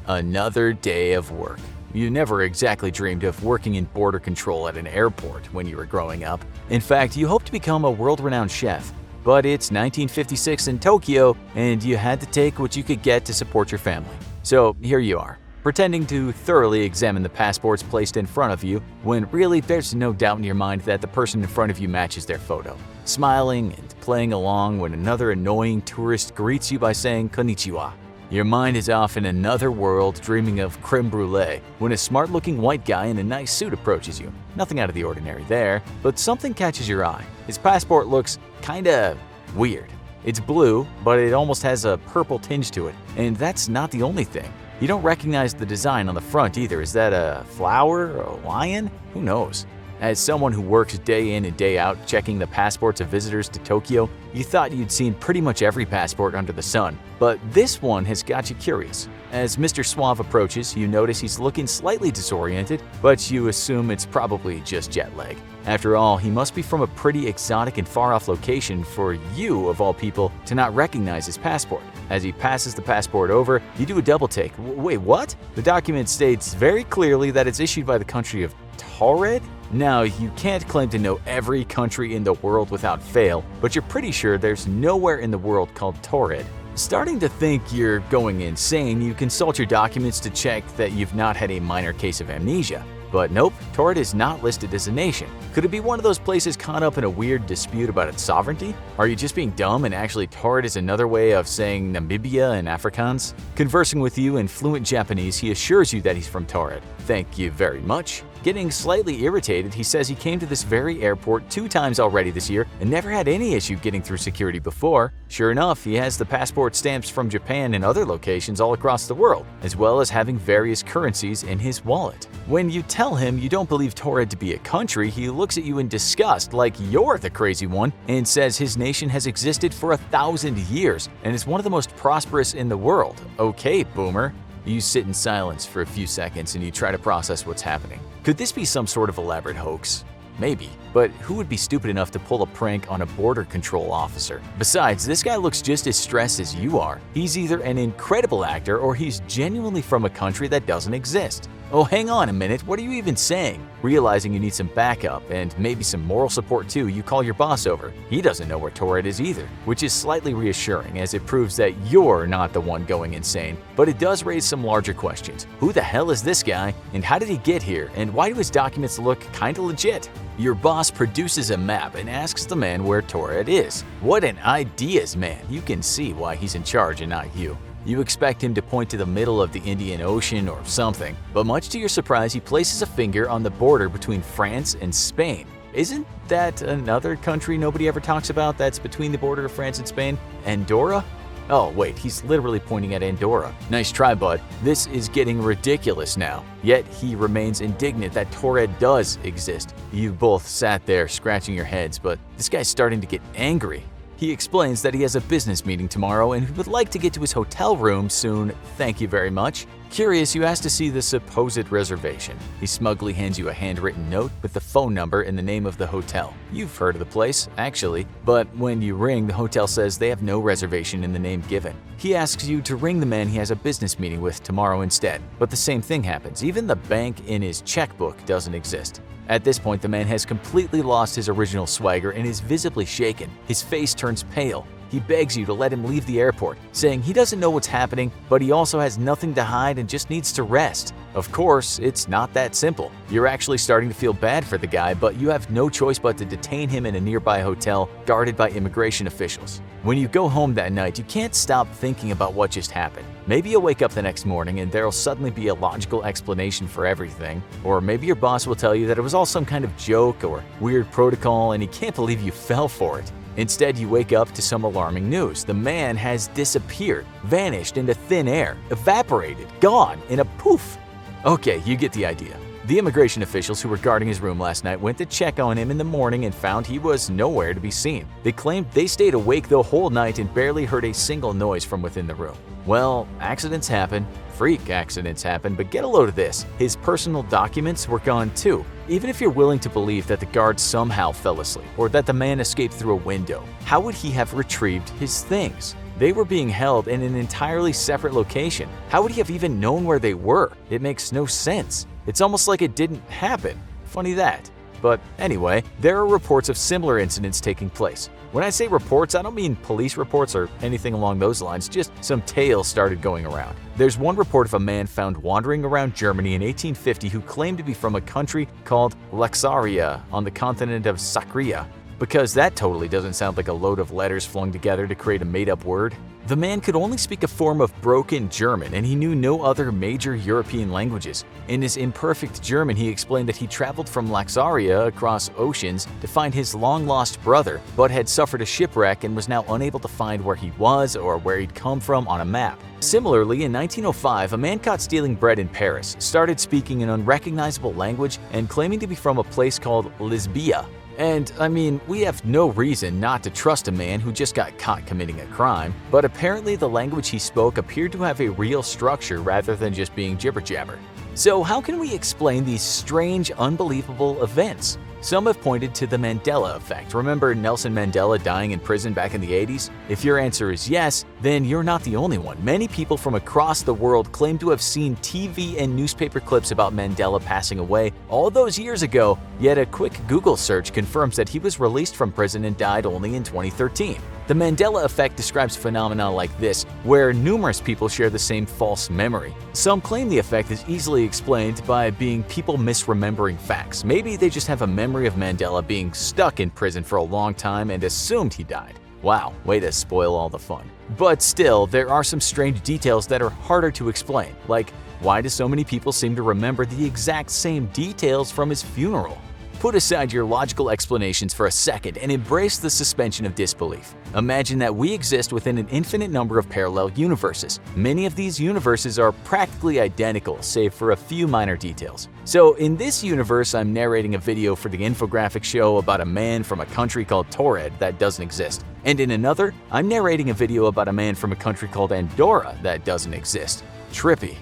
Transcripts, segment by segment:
Another day of work. You never exactly dreamed of working in border control at an airport when you were growing up. In fact, you hoped to become a world-renowned chef. But it's 1956 in Tokyo, and you had to take what you could get to support your family. So here you are, pretending to thoroughly examine the passports placed in front of you, when really there's no doubt in your mind that the person in front of you matches their photo. Smiling and playing along when another annoying tourist greets you by saying konnichiwa. Your mind is off in another world dreaming of creme brulee when a smart-looking white guy in a nice suit approaches you. Nothing out of the ordinary there, but something catches your eye. His passport looks kinda weird. It's blue, but it almost has a purple tinge to it. And that's not the only thing. You don't recognize the design on the front either. Is that a flower or a lion? Who knows? As someone who works day in and day out checking the passports of visitors to Tokyo, you thought you'd seen pretty much every passport under the sun. But this one has got you curious. As Mr. Suave approaches, you notice he's looking slightly disoriented, but you assume it's probably just jet lag. After all, he must be from a pretty exotic and far-off location for you, of all people, to not recognize his passport. As he passes the passport over, you do a double take. Wait, what? The document states very clearly that it's issued by the country of Taured? Now, you can't claim to know every country in the world without fail, but you're pretty sure there's nowhere in the world called Taured. Starting to think you're going insane, you consult your documents to check that you've not had a minor case of amnesia. But nope, Taured is not listed as a nation. Could it be one of those places caught up in a weird dispute about its sovereignty? Are you just being dumb and actually Taured is another way of saying Namibia in Afrikaans? Conversing with you in fluent Japanese, he assures you that he's from Taured. Thank you very much. Getting slightly irritated, he says he came to this very airport 2 times already this year and never had any issue getting through security before. Sure enough, he has the passport stamps from Japan and other locations all across the world, as well as having various currencies in his wallet. When you tell him you don't believe Taured to be a country, he looks at you in disgust like you're the crazy one and says his nation has existed for 1,000 years and is one of the most prosperous in the world. Okay, boomer. You sit in silence for a few seconds and you try to process what's happening. Could this be some sort of elaborate hoax? Maybe, but who would be stupid enough to pull a prank on a border control officer? Besides, this guy looks just as stressed as you are. He's either an incredible actor or he's genuinely from a country that doesn't exist. Oh, hang on a minute, what are you even saying? Realizing you need some backup and maybe some moral support too, you call your boss over. He doesn't know where Taured is either, which is slightly reassuring as it proves that you're not the one going insane. But it does raise some larger questions. Who the hell is this guy? And how did he get here? And why do his documents look kinda legit? Your boss produces a map and asks the man where Taured is. What an ideas man! You can see why he's in charge and not you. You expect him to point to the middle of the Indian Ocean or something, but much to your surprise, he places a finger on the border between France and Spain. Isn't that another country nobody ever talks about that's between the border of France and Spain? Andorra? Oh wait, he's literally pointing at Andorra. Nice try, bud. This is getting ridiculous now. Yet he remains indignant that Taured does exist. You both sat there scratching your heads, but this guy's starting to get angry. He explains that he has a business meeting tomorrow and he would like to get to his hotel room soon. Thank you very much. Curious, you ask to see the supposed reservation. He smugly hands you a handwritten note with the phone number and the name of the hotel. You've heard of the place, actually, but when you ring, the hotel says they have no reservation in the name given. He asks you to ring the man he has a business meeting with tomorrow instead, but the same thing happens. Even the bank in his checkbook doesn't exist. At this point, the man has completely lost his original swagger and is visibly shaken. His face turns pale. He begs you to let him leave the airport, saying he doesn't know what's happening, but he also has nothing to hide and just needs to rest. Of course, it's not that simple. You're actually starting to feel bad for the guy, but you have no choice but to detain him in a nearby hotel guarded by immigration officials. When you go home that night, you can't stop thinking about what just happened. Maybe you'll wake up the next morning and there'll suddenly be a logical explanation for everything, or maybe your boss will tell you that it was all some kind of joke or weird protocol and he can't believe you fell for it. Instead, you wake up to some alarming news. The man has disappeared, vanished into thin air, evaporated, gone in a poof. Okay, you get the idea. The immigration officials who were guarding his room last night went to check on him in the morning and found he was nowhere to be seen. They claimed they stayed awake the whole night and barely heard a single noise from within the room. Well, accidents happen, freak accidents happen, but get a load of this. His personal documents were gone too. Even if you're willing to believe that the guard somehow fell asleep or that the man escaped through a window, how would he have retrieved his things? They were being held in an entirely separate location. How would he have even known where they were? It makes no sense. It's almost like it didn't happen. Funny that. But anyway, there are reports of similar incidents taking place. When I say reports, I don't mean police reports or anything along those lines, just some tales started going around. There's one report of a man found wandering around Germany in 1850 who claimed to be from a country called Laxaria on the continent of Sakria. Because that totally doesn't sound like a load of letters flung together to create a made-up word. The man could only speak a form of broken German, and he knew no other major European languages. In his imperfect German, he explained that he traveled from Laxaria across oceans to find his long-lost brother, but had suffered a shipwreck and was now unable to find where he was or where he'd come from on a map. Similarly, in 1905, a man caught stealing bread in Paris started speaking an unrecognizable language and claiming to be from a place called Lisbia. And I mean, we have no reason not to trust a man who just got caught committing a crime, but apparently the language he spoke appeared to have a real structure rather than just being jibber-jabber. So how can we explain these strange, unbelievable events? Some have pointed to the Mandela effect. Remember Nelson Mandela dying in prison back in the 80s? If your answer is yes, then you're not the only one. Many people from across the world claim to have seen TV and newspaper clips about Mandela passing away all those years ago, yet a quick Google search confirms that he was released from prison and died only in 2013. The Mandela effect describes phenomena like this, where numerous people share the same false memory. Some claim the effect is easily explained by being people misremembering facts. Maybe they just have a memory of Mandela being stuck in prison for a long time and assumed he died. Wow, way to spoil all the fun. But still, there are some strange details that are harder to explain, like why do so many people seem to remember the exact same details from his funeral? Put aside your logical explanations for a second and embrace the suspension of disbelief. Imagine that we exist within an infinite number of parallel universes. Many of these universes are practically identical, save for a few minor details. So in this universe, I'm narrating a video for the Infographics show about a man from a country called Torred that doesn't exist. And in another, I'm narrating a video about a man from a country called Andorra that doesn't exist. Trippy.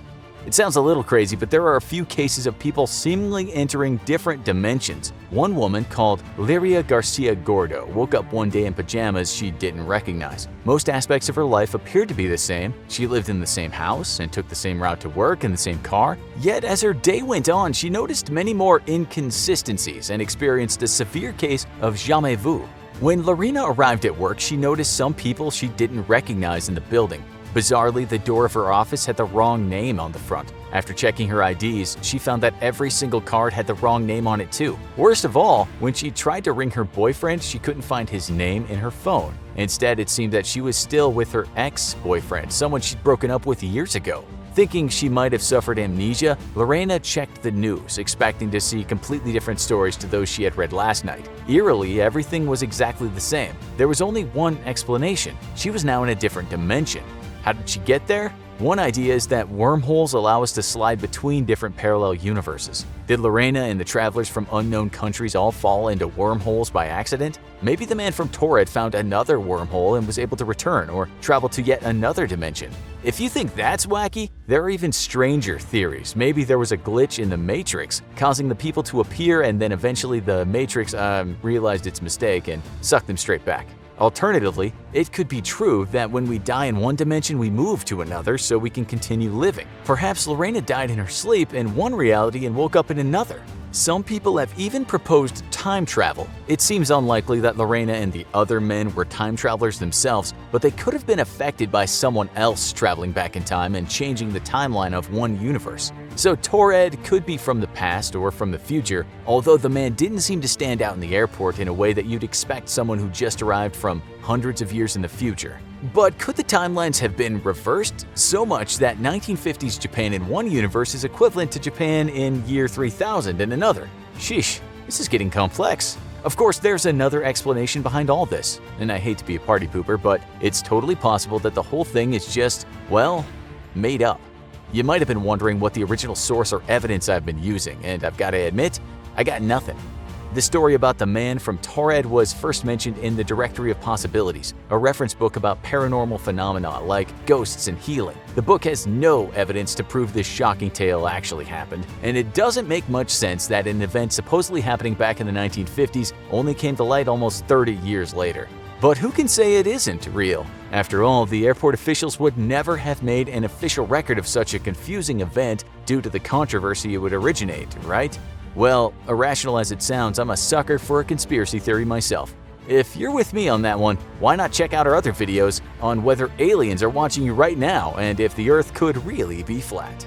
It sounds a little crazy, but there are a few cases of people seemingly entering different dimensions. One woman called Liria Garcia Gordo woke up one day in pajamas she didn't recognize. Most aspects of her life appeared to be the same. She lived in the same house and took the same route to work in the same car. Yet as her day went on, she noticed many more inconsistencies and experienced a severe case of jamais vu. When Lorena arrived at work, she noticed some people she didn't recognize in the building. Bizarrely, the door of her office had the wrong name on the front. After checking her IDs, she found that every single card had the wrong name on it too. Worst of all, when she tried to ring her boyfriend, she couldn't find his name in her phone. Instead, it seemed that she was still with her ex-boyfriend, someone she'd broken up with years ago. Thinking she might have suffered amnesia, Lorena checked the news, expecting to see completely different stories to those she had read last night. Eerily, everything was exactly the same. There was only one explanation. She was now in a different dimension. How did she get there? One idea is that wormholes allow us to slide between different parallel universes. Did Lorena and the travelers from unknown countries all fall into wormholes by accident? Maybe the man from Torred found another wormhole and was able to return or travel to yet another dimension. If you think that's wacky, there are even stranger theories. Maybe there was a glitch in the Matrix, causing the people to appear and then eventually the Matrix realized its mistake and sucked them straight back. Alternatively, it could be true that when we die in one dimension, we move to another so we can continue living. Perhaps Lorena died in her sleep in one reality and woke up in another. Some people have even proposed time travel. It seems unlikely that Lorena and the other men were time travelers themselves, but they could have been affected by someone else traveling back in time and changing the timeline of one universe. So Torred could be from the past or from the future, although the man didn't seem to stand out in the airport in a way that you'd expect someone who just arrived from hundreds of years in the future. But could the timelines have been reversed? So much that 1950s Japan in one universe is equivalent to Japan in year 3000 in another. Sheesh, this is getting complex. Of course, there's another explanation behind all this, and I hate to be a party pooper, but it's totally possible that the whole thing is just, well, made up. You might have been wondering what the original source or evidence I've been using, and I've got to admit, I got nothing. The story about the man from Torred was first mentioned in the Directory of Possibilities, a reference book about paranormal phenomena like ghosts and healing. The book has no evidence to prove this shocking tale actually happened, and it doesn't make much sense that an event supposedly happening back in the 1950s only came to light almost 30 years later. But who can say it isn't real? After all, the airport officials would never have made an official record of such a confusing event due to the controversy it would originate, right? Well, irrational as it sounds, I'm a sucker for a conspiracy theory myself. If you're with me on that one, why not check out our other videos on whether aliens are watching you right now and if the Earth could really be flat?